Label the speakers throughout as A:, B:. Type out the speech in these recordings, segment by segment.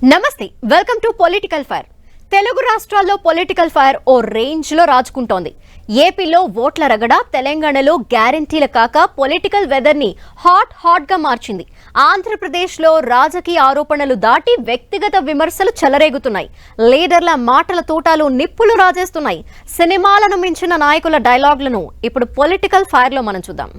A: నమస్తే, welcome to political fire. Telugu రాష్ట్రాల్లో political fire ఓ range లో రాజుకుంటోంది. ఏపీలో ఓట్ల రగడ, తెలంగాణలో గ్యారంటీల కాక పొలిటికల్ వెదర్ ని హాట్ గా మార్చింది. ఆంధ్రప్రదేశ్ లో రాజకీయ ఆరోపణలు దాటి వ్యక్తిగత విమర్శలు చెలరేగుతున్నాయి. లీడర్ల మాటల తూటాలు నిప్పులు రాజేస్తున్నాయి. సినిమాలను మించిన నాయకుల డైలాగులను ఇప్పుడు పొలిటికల్ ఫైర్ లో మనం చూద్దాం.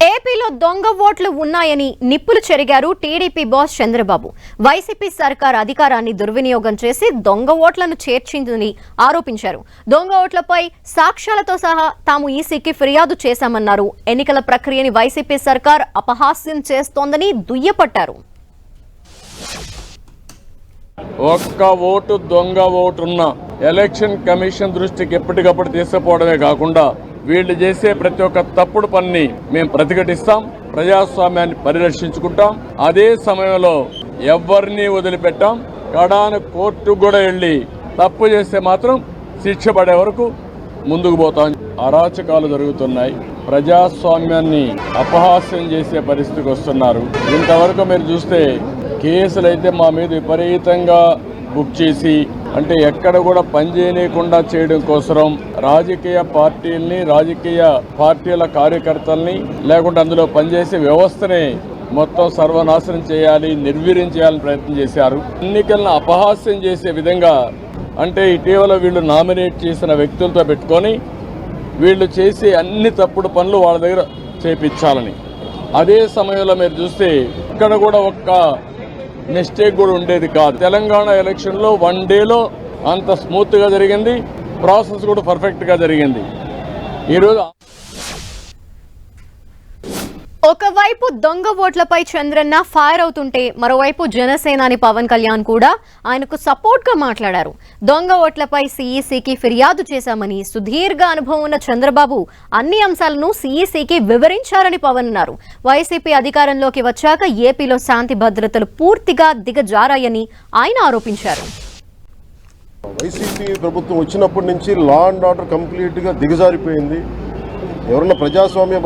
A: ఏపీలో దొంగ ఓట్లు ఉన్నాయని నిప్పులు చెరిగారు టీడీపీ బాస్ చంద్రబాబు. వైసీపీ సర్కార్ అధికారాన్ని దుర్వినియోగం చేసి దొంగ ఓట్లను చేర్చిందని ఆరోపించారు. దొంగ ఓట్లపై సాక్ష్యాలతో సహా తాము ఈసీకి ఫిర్యాదు చేశామన్నారు. ఎన్నికల ప్రక్రియని వైసీపీ సర్కార్ అపహాస్యం చేస్తోందని దుయ్యపట్టారు.
B: ఒక్క ఓటు దొంగ ఓటున్న ఎలక్షన్ కమిషన్ దృష్టికి ఎప్పటికప్పుడు తీసుకుపోవడమే కాకుండా వీళ్ళు చేసే ప్రతి ఒక్క తప్పుడు పనిని మేము ప్రతిఘటిస్తాం, ప్రజాస్వామ్యాన్ని పరిరక్షించుకుంటాం. అదే సమయంలో ఎవరిని వదిలిపెట్టాం. కడాన కోర్టు కూడా వెళ్ళి తప్పు చేస్తే మాత్రం శిక్ష పడే వరకు ముందుకు పోతాం. అరాచకాలు జరుగుతున్నాయి. ప్రజాస్వామ్యాన్ని అపహాస్యం చేసే పరిస్థితికి వస్తున్నారు. ఇంతవరకు మీరు చూస్తే కేసులు అయితే మా మీద విపరీతంగా బుక్ చేసి, అంటే ఎక్కడ కూడా పనిచేయకుండా చేయడం కోసం రాజకీయ పార్టీల్ని, రాజకీయ పార్టీల కార్యకర్తల్ని, లేకుంటే అందులో పనిచేసే వ్యవస్థని మొత్తం సర్వనాశనం చేయాలి, నిర్వీర్యం చేయాలని ప్రయత్నం చేశారు. ఎన్నికలను అపహాస్యం చేసే విధంగా, అంటే ఇటీవల వీళ్ళు నామినేట్ చేసిన వ్యక్తులతో పెట్టుకొని వీళ్ళు చేసే అన్ని తప్పుడు పనులు వాళ్ళ దగ్గర చేపించాలని. అదే సమయంలో మీరు చూస్తే ఇక్కడ కూడా ఒక్క మిస్టేక్ కూడా ఉండేది కాదు. తెలంగాణ ఎలక్షన్లో 1 డేలో అంత స్మూత్గా జరిగింది. ప్రాసెస్ కూడా పర్ఫెక్ట్గా జరిగింది. ఈరోజు
A: ఒకవైపు దొంగ ఓట్లపై చంద్రన్న ఫైర్ అవుతుంటే, మరోవైపు జనసేనాని పవన్ కళ్యాణ్ కూడా ఆయనకు సపోర్ట్ గా మాట్లాడారు. దొంగ ఓట్లపై సీఈసీకి ఫిర్యాదు చేశామని, సుదీర్ఘ అనుభవం ఉన్న చంద్రబాబు అన్ని అంశాలను సీఈసీకి వివరించారని పవన్ అన్నారు. వైసీపీ అధికారంలోకి వచ్చాక ఏపీలో శాంతి భద్రతలు పూర్తిగా దిగజారాయని ఆయన ఆరోపించారు.
C: వైసీపీ ప్రభుత్వం వచ్చినప్పటి నుంచి లా అండ్ ఆర్డర్ కంప్లీట్గా దిగజారిపోయింది. ఎవరన్నా ప్రజాస్వామ్య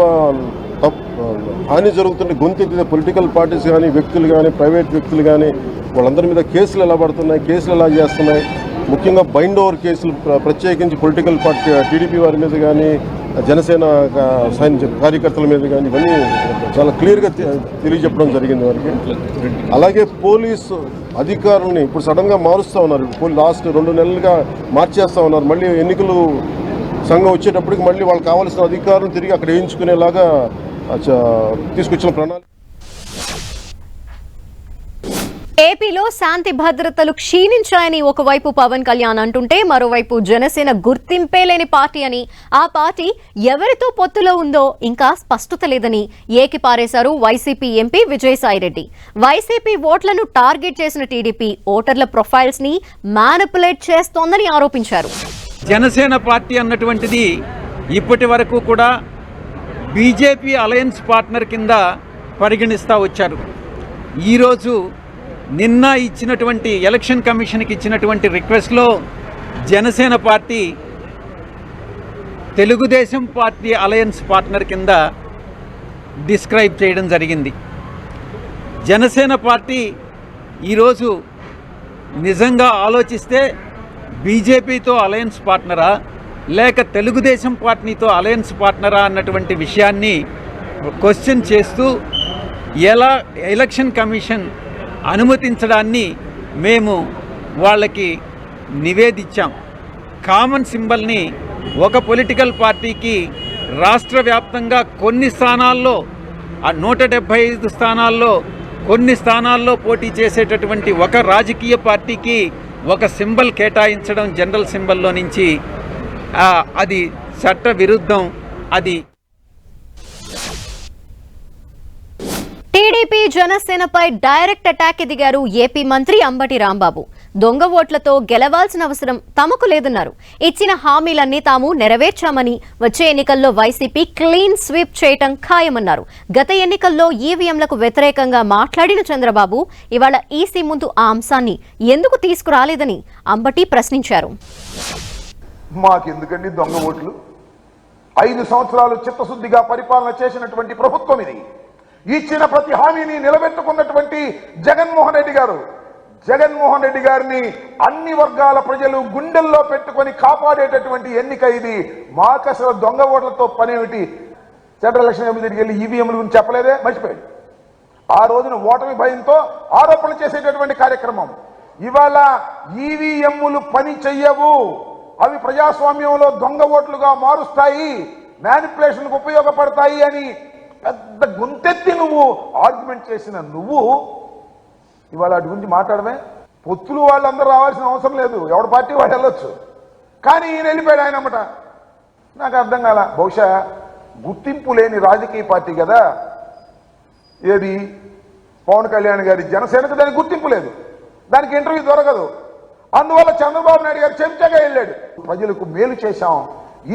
C: హాని జరుగుతున్న గొంతెత్తిన పొలిటికల్ పార్టీస్ కానీ, వ్యక్తులు కానీ, ప్రైవేట్ వ్యక్తులు కానీ, వాళ్ళందరి మీద కేసులు ఎలా పడుతున్నాయి, కేసులు ఎలా చేస్తున్నాయి. ముఖ్యంగా బైండ్ ఓవర్ కేసులు, ప్రత్యేకించి పొలిటికల్ పార్టీ టీడీపీ వారి మీద కానీ, జనసేన కార్యకర్తల మీద కానీ, ఇవన్నీ చాలా క్లియర్గా తెలియజెప్పడం జరిగింది వారికి. అలాగే పోలీసు అధికారులని ఇప్పుడు సడన్గా మారుస్తూ ఉన్నారు. లాస్ట్ 2 నెలలుగా మార్చేస్తూ ఉన్నారు. మళ్ళీ ఎన్నికలు సంఘం వచ్చేటప్పటికి మళ్ళీ వాళ్ళకి కావాల్సిన అధికారులను తిరిగి అక్కడ వేయించుకునేలాగా తీసుకొచ్చిన ప్రణాళిక.
A: ఏపీలో శాంతి భద్రతలు క్షీణించాయని ఒకవైపు పవన్ కళ్యాణ్ అంటుంటే, మరోవైపు జనసేన గుర్తింపే లేని పార్టీ అని, ఆ పార్టీ ఎవరితో పొత్తులో ఉందో ఇంకా స్పష్టత లేదని ఏకిపారేశారు వైసీపీ ఎంపీ విజయసాయిరెడ్డి. వైసీపీ ఓట్లను టార్గెట్ చేసిన టీడీపీ ఓటర్ల ప్రొఫైల్స్ ని మ్యానిపులేట్ చేస్తోందని ఆరోపించారు.
D: జనసేన పార్టీ అన్నటువంటిది ఇప్పటి వరకు కూడా బీజేపీ అలయన్స్ పార్ట్నర్ కింద పరిగణిస్తూ వచ్చారు. ఈరోజు నిన్న ఇచ్చినటువంటి ఎలక్షన్ కమిషన్కి ఇచ్చినటువంటి రిక్వెస్ట్లో Janasena party Telugu Desam party alliance partner కింద డిస్క్రైబ్ చేయడం జరిగింది. జనసేన పార్టీ ఈరోజు నిజంగా ఆలోచిస్తే బీజేపీతో అలయన్స్ పార్ట్నరా లేక తెలుగుదేశం పార్టీతో అలయన్స్ పార్ట్నరా అన్నటువంటి విషయాన్ని క్వశ్చన్ చేస్తూ ఎలా ఎలక్షన్ కమిషన్ అనుమతించడాన్ని మేము వాళ్ళకి నివేదించాం. కామన్ సింబల్ని ఒక పొలిటికల్ పార్టీకి రాష్ట్ర వ్యాప్తంగా కొన్ని స్థానాల్లో 175 స్థానాల్లో కొన్ని స్థానాల్లో పోటీ చేసేటటువంటి ఒక రాజకీయ పార్టీకి ఒక సింబల్ కేటాయించడం జనరల్ సింబల్లో నుంచి అది చట్ట విరుద్ధం. అది
A: టీడీపీ జనసేనపై డైరెక్ట్ అటాక్ దిగారు ఏపీ మంత్రి అంబటి రాంబాబు. దొంగ ఓట్లతో గెలవాల్సిన అవసరం తమకు లేదన్నారు. ఇచ్చిన హామీలన్నీ తాము నెరవేర్చామని, వచ్చే ఎన్నికల్లో వైసీపీ క్లీన్ స్వీప్ చేయటం ఖాయమన్నారు. గత ఎన్నికల్లో ఈవీఎంలకు వ్యతిరేకంగా మాట్లాడిన చంద్రబాబు ఇవాళ ఈసీ ముందు ఆ అంశాన్ని ఎందుకు తీసుకురాలేదని అంబటి ప్రశ్నించారు.
E: మాకెందుకండి దొంగ ఓట్లు? 5 సంవత్సరాలు చిత్తశుద్ధిగా పరిపాలన చేసినటువంటి ప్రభుత్వం ఇది. ఇచ్చిన ప్రతి హామీని నిలబెట్టుకున్నటువంటి జగన్మోహన్ రెడ్డి గారిని అన్ని వర్గాల ప్రజలు గుండెల్లో పెట్టుకొని కాపాడేటటువంటి ఎన్నిక ఇది. మాకు అసలు దొంగ ఓట్లతో పనేమిటి? సెంట్రల్ ఎలక్షన్ కమిషన్ దగ్గరికి వెళ్ళి ఈవీఎంల గురించి చెప్పలేదే, మర్చిపోయాడు. ఆ రోజున ఓటమి భయంతో ఆరోపణలు చేసేటటువంటి కార్యక్రమం. ఇవాళ ఈవీఎంలు పని చెయ్యవు, అవి ప్రజాస్వామ్యంలో దొంగ ఓట్లుగా మారుస్తాయి, మ్యానిపులేషన్కు ఉపయోగపడతాయి అని పెద్ద గుంతెత్తి నువ్వు ఆర్గ్యుమెంట్ చేసిన నువ్వు ఇవాళ అటు గురించి మాట్లాడమే. పొత్తులు వాళ్ళందరూ రావాల్సిన అవసరం లేదు, ఎవరి పార్టీ వాళ్ళు వెళ్ళొచ్చు. కానీ ఈయన వెళ్ళిపోయాడు ఆయన అన్నమాట. నాకు అర్థం కాల. బహుశా గుర్తింపు లేని రాజకీయ పార్టీ కదా ఏది పవన్ కళ్యాణ్ గారి జనసేనకు, దానికి గుర్తింపు లేదు, దానికి ఇంటర్వ్యూ దొరకదు. అందువల్ల చంద్రబాబు నాయుడు గారు చెంచగా వెళ్ళాడు. ప్రజలకు మేలు చేశాం,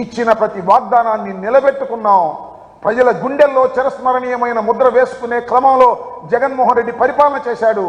E: ఇచ్చిన ప్రతి వాగ్దానాన్ని నిలబెట్టుకున్నాం, ప్రజల గుండెల్లో చిరస్మరణీయమైన ముద్ర వేసుకునే క్రమంలో జగన్మోహన్ రెడ్డి పరిపాలన చేశాడు.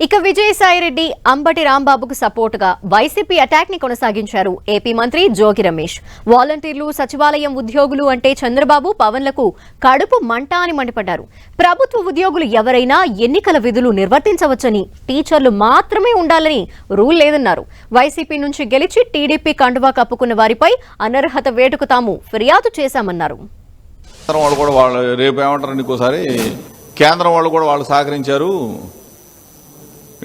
A: ఇక విజయసాయిరెడ్డి అంబటి రాంబాబుకు సపోర్టుగా వైసీపీ అటాక్ ని కొనసాగించారు ఏపీ మంత్రి జోగి రమేష్. వాలంటీర్లు, సచివాలయం ఉద్యోగులు అంటే చంద్రబాబు, పవన్లకు కడుపు మంట అని మండిపడ్డారు. ప్రభుత్వ ఉద్యోగులు ఎవరైనా ఎన్నికల విధులు నిర్వర్తించవచ్చని, టీచర్లు మాత్రమే ఉండాలని రూల్ లేదన్నారు. వైసీపీ నుంచి గెలిచి టీడీపీ కండువా కప్పుకున్న వారిపై అనర్హత వేటుకు తాము ఫిర్యాదు చేశామన్నారు.
F: కేంద్రం వాళ్ళు కూడా వాళ్ళు సహకరించారు,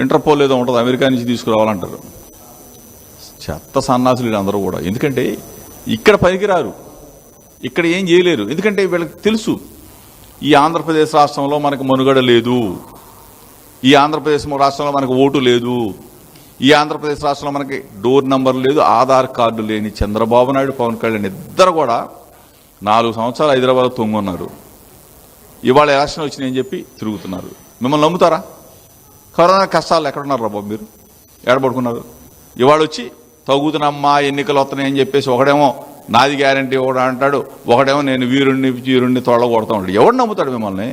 F: ఇంటర్పోల్ ఏదో ఉంటుంది అమెరికా నుంచి తీసుకురావాలంటారు. చెత్త సన్నాసులు అందరూ కూడా. ఎందుకంటే ఇక్కడ పనికిరారు, ఇక్కడ ఏం చేయలేరు. ఎందుకంటే వీళ్ళకి తెలుసు ఈ ఆంధ్రప్రదేశ్ రాష్ట్రంలో మనకు మనుగడ లేదు, ఈ ఆంధ్రప్రదేశ్ రాష్ట్రంలో మనకు ఓటు లేదు, ఈ ఆంధ్రప్రదేశ్ రాష్ట్రంలో మనకి డోర్ నంబర్ లేదు, ఆధార్ కార్డు లేని చంద్రబాబు నాయుడు, పవన్ కళ్యాణ్ ఇద్దరు కూడా 4 సంవత్సరాలు హైదరాబాద్ తొంగున్నారు. ఇవాళ ఎలక్షన్ వచ్చినాయని చెప్పి తిరుగుతున్నారు. మిమ్మల్ని నమ్ముతారా? కరోనా కష్టాలు ఎక్కడున్నారు రా బాబు, మీరు ఏడబడుకున్నారు. ఇవాళ వచ్చి తగుతున్నమ్మా ఎన్నికలు వస్తున్నాయని చెప్పేసి ఒకడేమో నాది గ్యారంటీ ఒకడు అంటాడు, ఒకడేమో నేను వీరుణ్ణి తొడగొడతా ఉంటాడు. ఎవడు నమ్ముతాడు మిమ్మల్ని?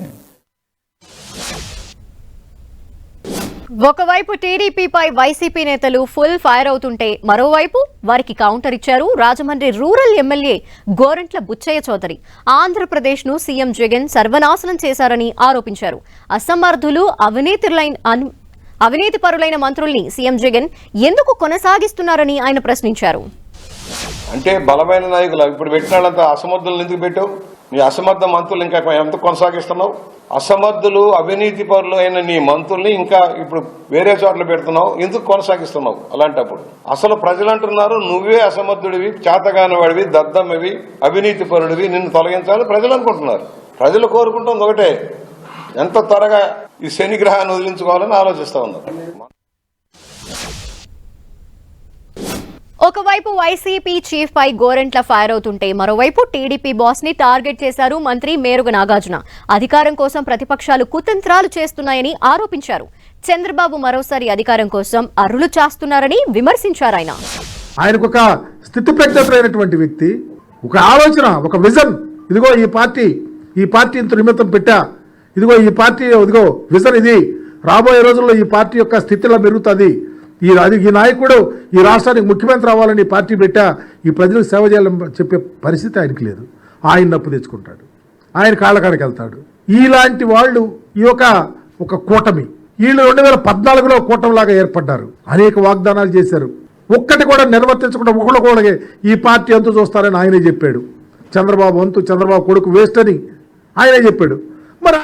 A: ఒకవైపు టీడీపీపై వైసీపీ నేతలు ఫుల్ ఫైర్ అవుతుంటే మరోవైపు వారికి కౌంటర్ ఇచ్చారు రాజమండ్రి రూరల్ ఎమ్మెల్యే గోరంట్ల బుచ్చయ్య చౌదరి. ఆంధ్రప్రదేశ్ ను సీఎం జగన్ సర్వనాశనం చేశారని ఆరోపించారు. అసమర్థులు, అవినీతిపరులైన మంత్రుల్ని సీఎం జగన్ ఎందుకు కొనసాగిస్తున్నారని ఆయన ప్రశ్నించారు.
G: అంటే బలమైన నాయకులు ఇప్పుడు పెట్టిన వాళ్ళంతా అసమర్థులను ఎందుకు పెట్టావు? నీ అసమర్థ మంత్రులు ఇంకా ఎంత కొనసాగిస్తున్నావు? అసమర్థులు, అవినీతి పరులు అయిన నీ మంత్రుల్ని ఇంకా ఇప్పుడు వేరే చోట్ల పెడుతున్నావు, ఎందుకు కొనసాగిస్తున్నావు? అలాంటప్పుడు అసలు ప్రజలు అంటున్నారు నువ్వే అసమర్థుడివి, చేతగాని వాడివి, దద్దమ్మవి, అవినీతి పరుడివి, నిన్ను తొలగించాలని ప్రజలు అనుకుంటున్నారు. ప్రజలు కోరుకుంటుంది ఒకటే, ఎంత త్వరగా ఈ శనిగ్రహాన్ని వదిలించుకోవాలని ఆలోచిస్తా ఉన్నారు.
A: ఒకవైపు వైసీపీ చీఫ్ పై గోరెంట్ల ఫైర్ అవుతుంటే మరోవైపు టీడీపీ బాస్ ని టార్గెట్ చేశారు మంత్రి మేరుగ నాగార్జున. అధికారం కోసం ప్రతిపక్షాలు కుతంత్రాలు చేస్తున్నాయని ఆరోపించారు. చంద్రబాబు మరోసారి అధికారం కోసం అర్రులు చేస్తున్నారని విమర్శించారు.
H: ఆయనకు ఒక స్థితిప్రజ్ఞమైనటువంటి వ్యక్తి, ఒక ఆలోచన, ఒక విజన్. ఇదిగో ఈ పార్టీ ఇంత నిమిత్తం పెట్టా, ఇదిగో ఈ పార్టీ, ఇదిగో విజన్ ఇది, రాబోయే రోజుల్లో ఈ పార్టీ యొక్క స్థితిలో మెరుగుతుంది, ఈ నాయకుడు ఈ రాష్ట్రానికి ముఖ్యమంత్రి అవ్వాలని పార్టీ పెట్టా, ఈ ప్రజలకు సేవ చేయాలని చెప్పే పరిస్థితి ఆయనకి లేదు. ఆయన నప్పు తెచ్చుకుంటాడు, ఆయన కాళ్ళకాడికి వెళ్తాడు. ఇలాంటి వాళ్ళు ఈ ఒక కూటమి, వీళ్ళు 2014లో కూటమిలాగా ఏర్పడ్డారు. అనేక వాగ్దానాలు చేశారు, ఒక్కటి కూడా నిర్వర్తించకుండా ఒకళ్ళు కూడా ఈ పార్టీ అంతు చూస్తారని ఆయనే చెప్పాడు. చంద్రబాబు అంతు, చంద్రబాబు కొడుకు వేస్ట్ అని ఆయనే చెప్పాడు. మరి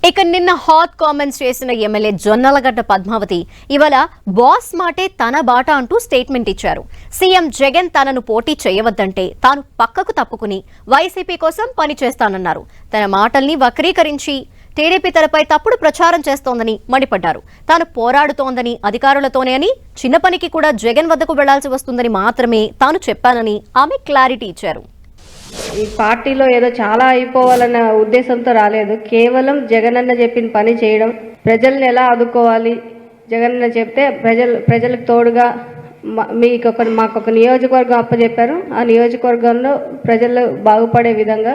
A: ఇక నిన్న హాట్ కామెంట్స్ చేసిన ఎమ్మెల్యే జొన్నలగడ్డ పద్మావతి ఇవాళ బాస్ మాటే తన బాట అంటూ స్టేట్మెంట్ ఇచ్చారు. సీఎం జగన్ తనను పోటీ చేయవద్దంటే తాను పక్కకు తప్పుకుని వైసీపీ కోసం పనిచేస్తానన్నారు. తన మాటల్ని వక్రీకరించి టీడీపీ తనపై తప్పుడు ప్రచారం చేస్తోందని మండిపడ్డారు. తాను పోరాడుతోందని అధికారులతోనే అని, చిన్న పనికి కూడా జగన్ వద్దకు వెళ్లాల్సి వస్తుందని మాత్రమే తాను చెప్పానని ఆమె క్లారిటీ ఇచ్చారు.
I: ఈ పార్టీలో ఏదో చాలా అయిపోవాలన్న ఉద్దేశంతో రాలేదు. కేవలం జగనన్న చెప్పిన పని చేయడం, ప్రజల్ని ఎలా ఆదుకోవాలి, జగనన్న చెప్తే ప్రజలకు తోడుగా మాకు ఒక నియోజకవర్గం అప్పచెప్పారు. ఆ నియోజకవర్గంలో ప్రజలు బాగుపడే విధంగా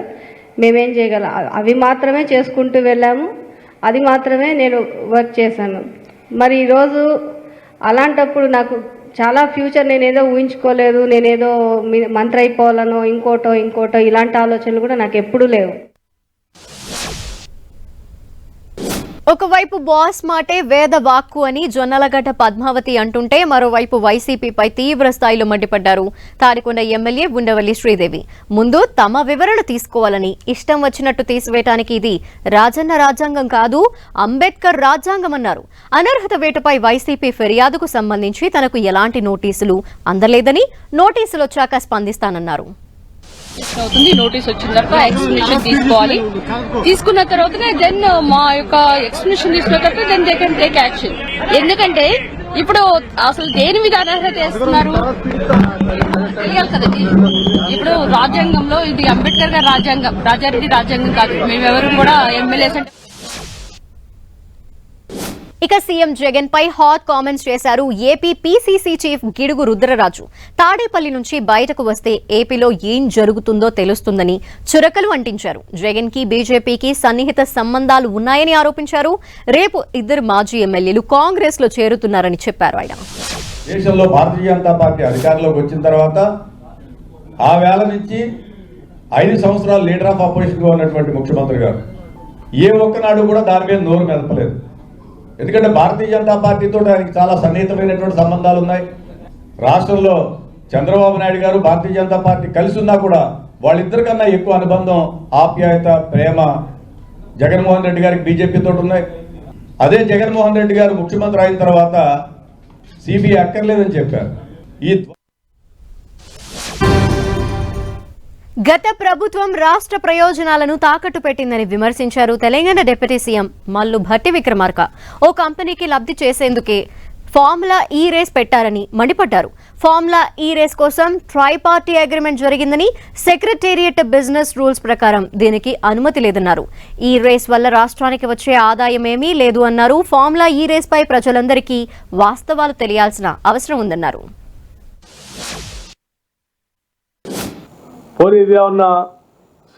I: మేమేం చేయగలం అవి మాత్రమే చేసుకుంటూ వెళ్ళాము. అది మాత్రమే నేను వర్క్ చేశాను. మరి ఈరోజు అలాంటప్పుడు నాకు చాలా ఫ్యూచర్ నేనేదో ఊహించుకోలేదు, నేనేదో మంత్రి అయిపోవాలనో ఇంకోటో ఇలాంటి ఆలోచనలు కూడా నాకు ఎప్పుడూ లేవు.
A: ఒకవైపు బాస్ మాటే వేద వాక్కు అని జొన్నలగడ్డ పద్మావతి అంటుంటే మరోవైపు వైసీపీపై తీవ్ర స్థాయిలో మండిపడ్డారు తాడికొండ ఎమ్మెల్యే ఉండవల్లి శ్రీదేవి. ముందు తమ వివరణ తీసుకోవాలని, ఇష్టం వచ్చినట్టు తీసివేయటానికి ఇది రాజన్న రాజ్యాంగం కాదు, అంబేద్కర్ రాజ్యాంగం అన్నారు. అనర్హత వేటుపై వైసీపీ ఫిర్యాదుకు సంబంధించి తనకు ఎలాంటి నోటీసులు అందలేదని, నోటీసులు వచ్చాక స్పందిస్తానన్నారు.
J: అవుతుంది. నోటీస్ వచ్చిన తర్వాత ఎక్స్ప్లెనేషన్ తీసుకోవాలి. తీసుకున్న తర్వాతనే దెన్ మా యొక్క ఎక్స్ప్లెనేషన్ తీసుకున్న తర్వాత then they can take action. ఎందుకంటే ఇప్పుడు అసలు దేని మీద అనర్హత వేస్తున్నారు తెలియాలి కదండి. ఇప్పుడు రాజ్యాంగంలో ఇది అంబేద్కర్ గారి రాజ్యాంగం, రాజారెడ్డి రాజ్యాంగం కాదు. మేమెవరు కూడా ఎమ్మెల్యేస్ అంటే.
A: ఇక సీఎం జగన్ పై హాట్ కామెంట్స్ చేశారు AP PCC chief Gidugu Rudraraju. Tadepalli నుంచి బయటకు వస్తే ఏపీలో ఏం జరుగుతుందో తెలుస్తుందని చురకలు అంటించారు. జగన్ కి బీజేపీకి సన్నిహిత సంబంధాలు ఉన్నాయని ఆరోపించారు. రేపు ఇద్దరు మాజీ ఎమ్మెల్యేలు కాంగ్రెస్ లో చేరుతున్నారని చెప్పారు ఆయన.
K: దేశంలో భారతీయ జనతా పార్టీ అధికారంలోకి వచ్చిన తర్వాత ఆ వేళ నుంచి 5 సంవత్సరాలు లీడర్ ఆఫ్ అపోజిషన్ గా ఉన్నటువంటి ముఖ్యమంత్రి గారు ఏ ఒక్కనాడు కూడా దాని మీద నోరు మెదపలేదు. ఎందుకంటే భారతీయ జనతా పార్టీతో ఆయనకి చాలా సన్నిహితమైనటువంటి సంబంధాలు ఉన్నాయి. రాష్ట్రంలో చంద్రబాబు నాయుడు గారు భారతీయ జనతా పార్టీ కలిసి ఉన్నా కూడా వాళ్ళిద్దరికన్నా ఎక్కువ అనుబంధం, ఆప్యాయత, ప్రేమ జగన్మోహన్ రెడ్డి గారికి బీజేపీతో ఉన్నాయి. అదే జగన్మోహన్ రెడ్డి గారు ముఖ్యమంత్రి అయిన తర్వాత సిబిఐ అక్కర్లేదని చెప్పారు.
A: గత ప్రభుత్వం రాష్ట్ర ప్రయోజనాలను తాకట్టు పెట్టిందని విమర్శించారు తెలంగాణ డిప్యూటీ సీఎం మల్లు భట్టి విక్రమార్క. ఓ కంపెనీకి లబ్ధి చేసేందుకే ఫార్ములా ఈ రేస్ పెట్టారని మండిపడ్డారు. ఫార్ములా ఈ రేస్ కోసం ట్రై పార్టీ అగ్రిమెంట్ జరిగిందని, సెక్రటేరియట్ బిజినెస్ రూల్స్ ప్రకారం దీనికి అనుమతి లేదన్నారు. ఈ రేస్ వల్ల రాష్ట్రానికి వచ్చే ఆదాయం ఏమీ లేదు అన్నారు. ఫార్ములా ఈ రేస్ పై ప్రజలందరికీ వాస్తవాలు తెలియాల్సిన అవసరం ఉందన్నారు.
L: పోనీ ఇది ఏమన్నా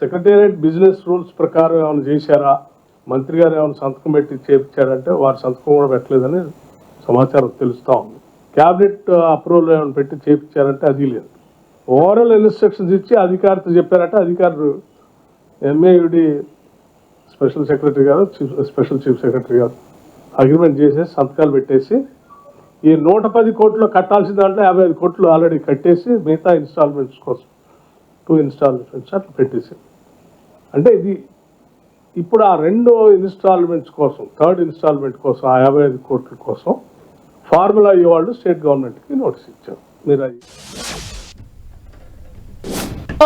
L: సెక్రటేరియట్ బిజినెస్ రూల్స్ ప్రకారం ఏమైనా చేశారా, మంత్రి గారు ఏమైనా సంతకం పెట్టి చేయించారంటే వారి సంతకం కూడా పెట్టలేదని సమాచారం తెలుస్తూ ఉంది. క్యాబినెట్ అప్రూవల్ ఏమైనా పెట్టి చేయించారంటే అది లేదు. ఓవరాల్ ఇన్స్ట్రక్షన్స్ ఇచ్చి అధికారితో చెప్పారంటే అధికారులు ఎంఏయుడి స్పెషల్ సెక్రటరీ గారు, స్పెషల్ చీఫ్ సెక్రటరీ గారు అగ్రిమెంట్ చేసేసి సంతకాలు పెట్టేసి ఈ 110 కోట్లు కట్టాల్సిన దాంట్లో 55 కోట్లు ఆల్రెడీ కట్టేసి మిగతా ఇన్స్టాల్మెంట్స్ కోసం 2 ఇన్స్టాల్మెంట్స్ అట్లా పెట్టేసి, అంటే ఇది ఇప్పుడు ఆ 2 ఇన్స్టాల్మెంట్స్ కోసం, 3rd ఇన్స్టాల్మెంట్ కోసం ఆ 55 కోట్ల కోసం ఫార్ములా ఇవ్వాలి స్టేట్ గవర్నమెంట్కి నోటీస్ ఇచ్చారు. మీరు అది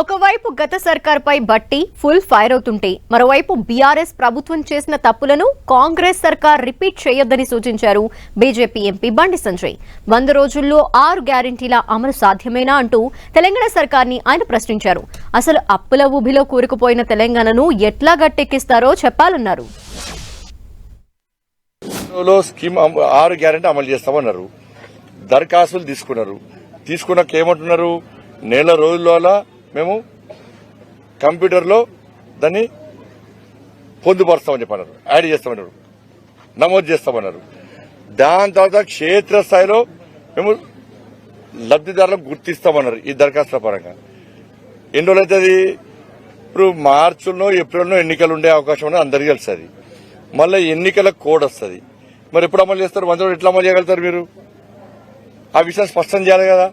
A: ఒకవైపు గత సర్కార్పై బట్టి ఫుల్ ఫైర్ అవుతుంటే మరోవైపు బీఆర్ఎస్ ప్రభుత్వం చేసిన తప్పులను కాంగ్రెస్ సర్కార్ రిపీట్ చేయొద్దని సూచించారు బీజేపీ ఎంపీ బండి సంజయ్. 100 రోజుల్లో 6 గ్యారంటీల అమలు సాధ్యమేనా అంటూ తెలంగాణ సర్కార్ని ఆయన ప్రశ్నించారు. అసలు అప్పుల ఊబిలో కూరుకుపోయిన తెలంగాణను ఎట్లా గట్టెక్కిస్తారో చెప్పాలన్నారు.
G: స్కీమ్ 6 గ్యారంటీ అమలు చేస్తామన్నారు. దరఖాస్తులు తీసుకున్నాక ఏమంటున్నారు, నెల రోజుల మేము కంప్యూటర్లో దాన్ని పొందుపరుస్తామని చెప్పన్నారు, యాడ్ చేస్తామన్నారు, నమోదు చేస్తామన్నారు. దాని తర్వాత క్షేత్రస్థాయిలో మేము లబ్ధిదారులకు గుర్తిస్తామన్నారు. ఈ దరఖాస్తుల పరంగా ఎన్ని రోజులు అవుతుంది, ఇప్పుడు మార్చిలో ఏప్రిల్లో ఎన్నికలు ఉండే అవకాశం ఉన్నది అందరికీ తెలుస్తుంది. మళ్ళీ ఎన్నికల కోడ్ వస్తుంది. మరి ఎప్పుడు అమలు చేస్తారు? 100 రోజులు ఎట్లా అమలు చేయగలుగుతారు మీరు? ఆ విషయం స్పష్టం చేయాలి కదా.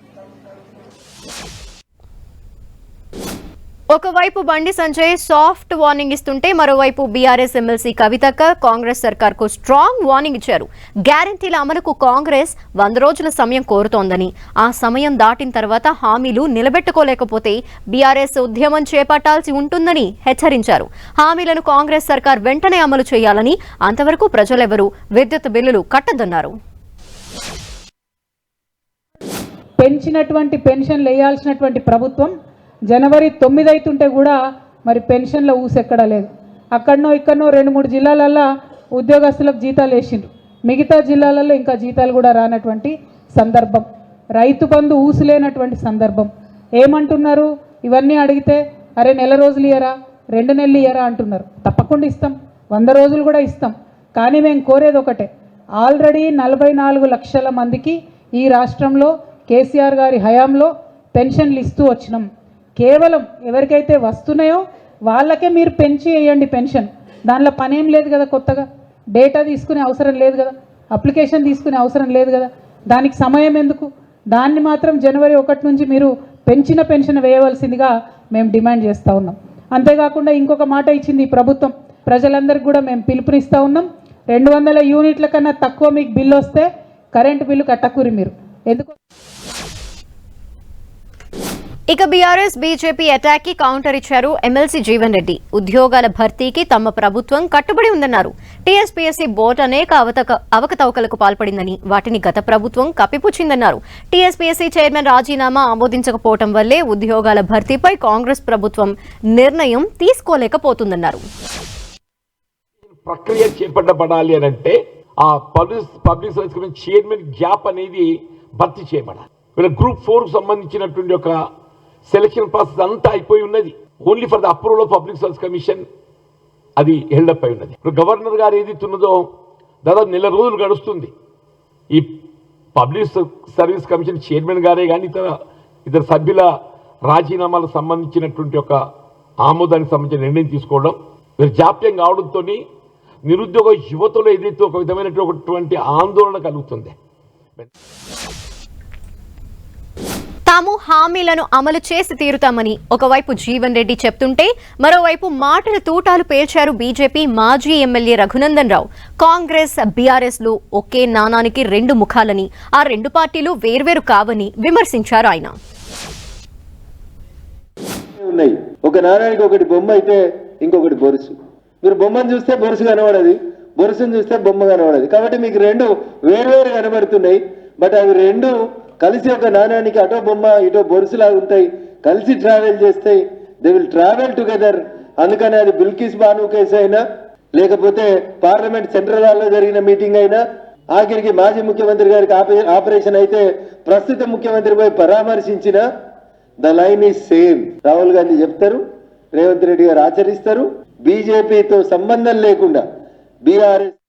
A: ఒకవైపు బండి సంజయ్ సాఫ్ట్ వార్నింగ్ ఇస్తుంటే మరోవైపు బీఆర్ఎస్ ఎమ్మెల్సీ కవితక్క కాంగ్రెస్ సర్కార్కు స్ట్రాంగ్ వార్నింగ్ ఇచ్చారు. గ్యారంటీల అమలుకు కాంగ్రెస్ 100 రోజుల సమయం కోరుతోందని, ఆ సమయం దాటిన తర్వాత హామీలు నిలబెట్టుకోలేకపోతే బీఆర్ఎస్ ఉద్యమం చేపట్టాల్సి ఉంటుందని హెచ్చరించారు. హామీలను కాంగ్రెస్ సర్కార్ వెంటనే అమలు చేయాలని, అంతవరకు ప్రజలెవరూ విద్యుత్ బిల్లులు కట్టద్దన్నారు.
M: పెంచినటువంటి పెన్షన్లు వేయాల్సినటువంటి ప్రభుత్వం జనవరి 9 అవుతుంటే కూడా మరి పెన్షన్ల ఊసెక్కడా లేదు. అక్కడనో ఇక్కడనో 2-3 జిల్లాలల్లో ఉద్యోగస్తులకు జీతాలు వేసిండ్రు, మిగతా జిల్లాలలో ఇంకా జీతాలు కూడా రానటువంటి సందర్భం, రైతు బంధు ఊసులేనటువంటి సందర్భం. ఏమంటున్నారు ఇవన్నీ అడిగితే, అరే నెల రోజులు ఇయ్యరా, 2 నెలలు ఇయ్యరా అంటున్నారు. తప్పకుండా ఇస్తాం, 100 రోజులు కూడా ఇస్తాం. కానీ మేము కోరేది ఒకటే, ఆల్రెడీ 44 లక్షల మందికి ఈ రాష్ట్రంలో కేసీఆర్ గారి హయాంలో పెన్షన్లు ఇస్తూ వచ్చినాం. కేవలం ఎవరికైతే వస్తున్నాయో వాళ్ళకే మీరు పెంచి వేయండి పెన్షన్. దానిలో పనేం లేదు కదా, కొత్తగా డేటా తీసుకునే అవసరం లేదు కదా, అప్లికేషన్ తీసుకునే అవసరం లేదు కదా, దానికి సమయం ఎందుకు? దాన్ని మాత్రం జనవరి 1 నుంచి మీరు పెంచిన పెన్షన్ వేయవలసిందిగా మేము డిమాండ్ చేస్తూ ఉన్నాం. అంతేకాకుండా ఇంకొక మాట ఇచ్చింది ఈ ప్రభుత్వం, ప్రజలందరికీ కూడా మేము పిలుపునిస్తూ ఉన్నాం, 200 యూనిట్ల కన్నా తక్కువ మీకు బిల్లు వస్తే కరెంటు బిల్లు కట్టకూరి మీరు. ఎందుకు?
A: ఇక బీఆర్ఎస్ బీజేపీ అటాక్ కి కౌంటర్ ఇచ్చారు ఎమ్మెల్సీ జీవన్ రెడ్డి. ఉద్యోగాల భర్తీకి తమ ప్రభుత్వం కట్టుబడి ఉందన్నారు. టీఎస్పీఎస్సీ బోర్డు అనేక అవకతవకలకు పాల్పడిందని, వాటిని గత ప్రభుత్వం కప్పిపుచ్చిందన్నారు. టీఎస్పీఎస్సీ చైర్మన్ రాజీనామా ఆమోదించకపోవడం వల్లే ఉద్యోగాల భర్తీపై కాంగ్రెస్ ప్రభుత్వం నిర్ణయం తీసుకోలేకపోతుందన్నారు.
N: ప్రక్రియ చేపట్టబడాలి అని అంటే ఆ public service commission chairman gap అనేది భర్తీ చేయబడాలి. వీళ్ళ గ్రూప్ 4 సంబంధించినటువంటి ఒక సెలక్షన్ ప్రాసెస్ అంతా అయిపోయి ఉన్నది. Only for the approval of public service commission అది హెల్డప్ అయి ఉన్నది. ఇప్పుడు గవర్నర్ గారు ఏదైతే ఉన్నదో దాదాపు 1 నెల రోజులు గడుస్తుంది. ఈ పబ్లిక్ సర్వీస్ కమిషన్ చైర్మన్ గారే కానీ ఇతర సభ్యుల రాజీనామాలకు సంబంధించినటువంటి ఒక ఆమోదానికి సంబంధించిన నిర్ణయం తీసుకోవడం జాప్యం కావడంతో నిరుద్యోగ యువతలో ఏదైతే ఒక విధమైనటువంటి ఆందోళన కలుగుతుంది.
A: తాము హామీలను అమలు చేసి తీరుతామని ఒకవైపు జీవన్ రెడ్డి చెప్తుంటే, మరోవైపు మాటల తూటాలు పేల్చారు బీజేపీ మాజీ ఎమ్మెల్యే రఘునందన్ రావు. కాంగ్రెస్ బీఆర్ఎస్ లు ఒకే నాణానికి 2 ముఖాలని, ఆ 2 పార్టీలు వేర్వేరు కావని విమర్శించారు ఆయన.
O: ఒక నాణానికి ఒకటి బొమ్మ అయితే ఇంకొకటి బొరుసు. మీరు బొమ్మను చూస్తే బొరుసు కనబడది, బొరుసును చూస్తే బొమ్మ కనబడది. కాబట్టి మీకు 2 వేర్వేరు కనబడుతున్నాయి. బట్ అవి 2 కలిసి ఒక నాణానికి అటో బొమ్మ ఇటో బొరుసులాగా ఉంటాయి, కలిసి ట్రావెల్ చేస్తాయి. They will travel together. అందుకని అది బిల్కిస్ బాను కేసు అయినా, లేకపోతే పార్లమెంట్ సెంట్రల్ హాల్లో జరిగిన మీటింగ్ అయినా, ఆఖరికి మాజీ ముఖ్యమంత్రి గారికి ఆపరేషన్ అయితే ప్రస్తుత ముఖ్యమంత్రి పోయి పరామర్శించిన the line is same. Rahul Gandhi చెప్తారు, రేవంత్ రెడ్డి గారు ఆచరిస్తారు. బీజేపీతో సంబంధం లేకుండా బీఆర్ఎస్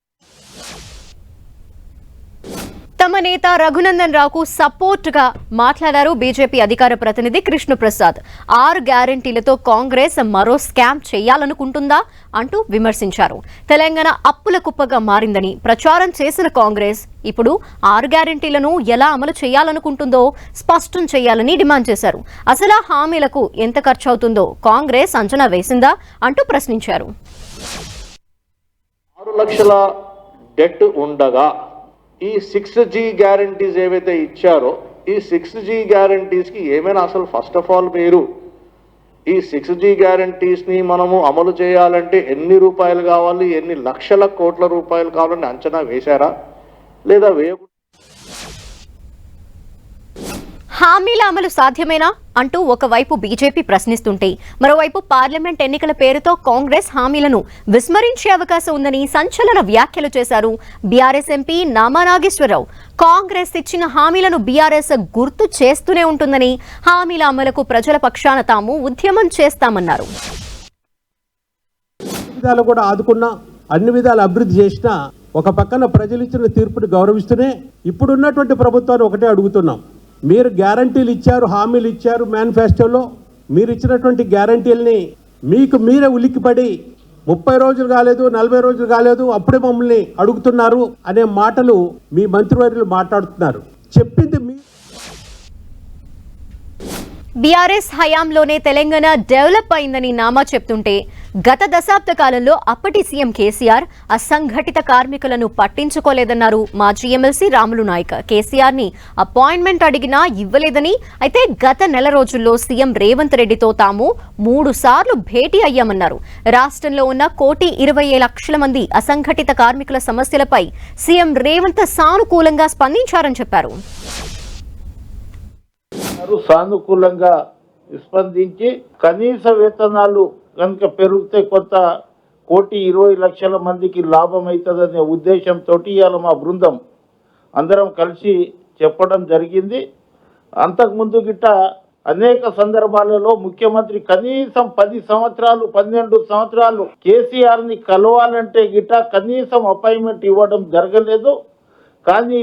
A: తమ నేత రఘునందన్ రావుకు సపోర్ట్ గా మాట్లాడారు బీజేపీ అధికార ప్రతినిధి కృష్ణప్రసాద్. 6 గ్యారంటీలతో కాంగ్రెస్ మరో స్కామ్ చేయాలనుకుంటుందా అంటూ విమర్శించారు. తెలంగాణ అప్పుల కుప్పగా మారిందని ప్రచారం చేసిన కాంగ్రెస్ ఇప్పుడు 6 గ్యారంటీలను ఎలా అమలు చేయాలనుకుంటుందో స్పష్టం చేయాలని డిమాండ్ చేశారు. అసలు హామీలకు ఎంత ఖర్చు అవుతుందో కాంగ్రెస్ అంచనా వేసిందా అంటూ ప్రశ్నించారు.
P: 6 లక్షల డెట్ ఉండగా ఈ 6G గ్యారంటీస్ ఏవైతే ఇచ్చారో ఈ 6G గ్యారంటీస్కి ఏమైనా అసలు ఫస్ట్ ఆఫ్ ఆల్ మీరు ఈ 6G గ్యారంటీస్ని మనము అమలు చేయాలంటే ఎన్ని రూపాయలు కావాలి, ఎన్ని లక్షల కోట్ల రూపాయలు కావాలని అంచనా వేశారా లేదా వేయకుండా?
A: హామీల అమలు సాధ్యమేనా అంటూ ఒకవైపు బీజేపీ ప్రశ్నిస్తుంటే, మరోవైపు పార్లమెంట్ ఎన్నికల పేరుతో కాంగ్రెస్ హామీలను విస్మరించే అవకాశం ఉందని సంచలన వ్యాఖ్యలు చేశారు బీఆర్ఎస్ ఎంపీ నామా నాగేశ్వరరావు. కాంగ్రెస్ ఇచ్చిన హామీలను బీఆర్ఎస్ గుర్తు చేస్తూనే ఉంటుందని, హామీల అమలుకు ప్రజల పక్షాన తాము ఉద్యమం చేస్తామన్నారు.
Q: కూడా ఆదుకున్నా, అన్ని విధాలు అభివృద్ధి చేసినా, ఒక పక్కన ప్రజలు ఇచ్చిన తీర్పుని గౌరవిస్తూనే ఇప్పుడున్నటువంటి ప్రభుత్వాన్ని ఒకటే అడుగుతున్నాం. మీరు గ్యారంటీలు ఇచ్చారు, హామీలు ఇచ్చారు మేనిఫెస్టోలో. మీరు ఇచ్చినటువంటి గ్యారంటీలని మీకు మీరే ఉలిక్కిపడి 30 రోజులు కాలేదు, 40 రోజులు కాలేదు, అప్పుడే మమ్మల్ని అడుగుతున్నారు అనే మాటలు మీ మంత్రివర్యులు మాట్లాడుతున్నారు. చెప్పింది మీ
A: బీఆర్ఎస్ హయాంలోనే తెలంగాణ డెవలప్ అయిందని నామా చెప్తుంటే, గత దశాబ్ద కాలంలో అప్పటి సీఎం కేసీఆర్ అసంఘటిత కార్మికులను పట్టించుకోలేదన్నారు మాజీ ఎమ్మెల్సీ రాములు నాయక్. కేసీఆర్ ని అపాయింట్మెంట్ అడిగినా ఇవ్వలేదని, అయితే గత నెల రోజుల్లో సీఎం రేవంత్ రెడ్డితో తాము 3 సార్లు భేటీ అయ్యామన్నారు. రాష్ట్రంలో ఉన్న 1,20,00,000 మంది అసంఘటిత కార్మికుల సమస్యలపై సీఎం రేవంత్ సానుకూలంగా స్పందించారని చెప్పారు.
P: సానుకూలంగా స్పందించి కనీస వేతనాలు కనుక పెరిగితే కొంత 1,20,00,000 మందికి లాభం అవుతుందనే ఉద్దేశంతో ఇవాళ మా బృందం అందరం కలిసి చెప్పడం జరిగింది. అంతకుముందు గిట్ట
L: అనేక సందర్భాలలో ముఖ్యమంత్రి కనీసం 10 సంవత్సరాలు 12 సంవత్సరాలు కేసీఆర్ ని కలవాలంటే గిట్ట కనీసం అపాయింట్మెంట్ ఇవ్వడం జరగలేదు. కానీ